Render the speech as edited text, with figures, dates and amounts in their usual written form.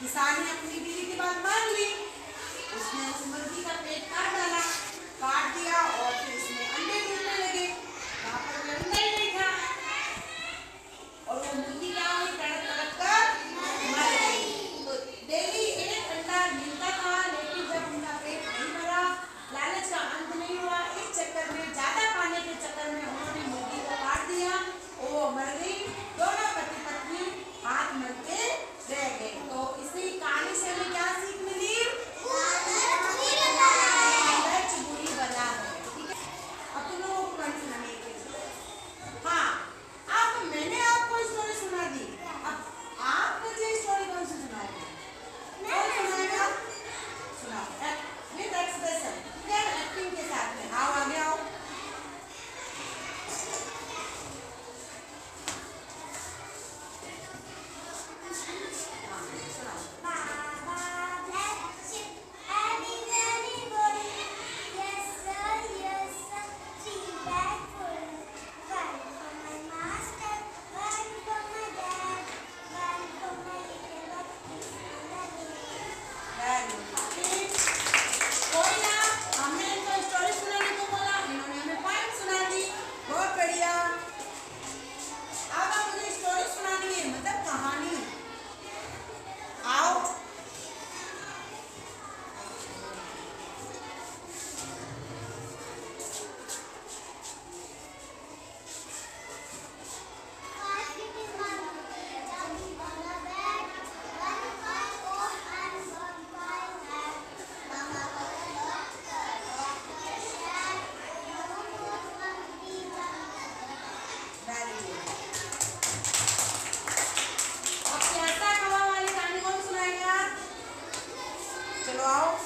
किसान ने अपनी बीवी की बात मान ली, उसने उस मुर्गी का पेट काट डाला, काट दिया और फिर इसमें अंडे टूटने लगे। वहां पर कोई अंडा ही नहीं था और वो मुर्गी क्या हुई, तड़प तड़प कर मर गई। तो डेली एक अंडा मिलता था, लेकिन जब उनका पेट नहीं भरा, लालच का अंत नहीं हुआ, इस चक्कर में ज्यादा पाने के चक्कर में उन्होंने मुर्गी को काट दिया, वो मर गई। दोनों पति पत्नी हाथ मलते रह गए। तो इसी कहानी से हमें क्या सीख मिली? लालच बुरी बला है। ठीक है, अब तुम लोगों को कौन सुनानी है? हाँ, अब मैंने आपको स्टोरी सुना दी, अब आप मुझे स्टोरी कौन सी सुनाओगे? कौन सुनाएगा? सुनाओ विद एक्सप्रेशन, एक्टिंग के साथ में। आओ आगे आओ। चलो आओ।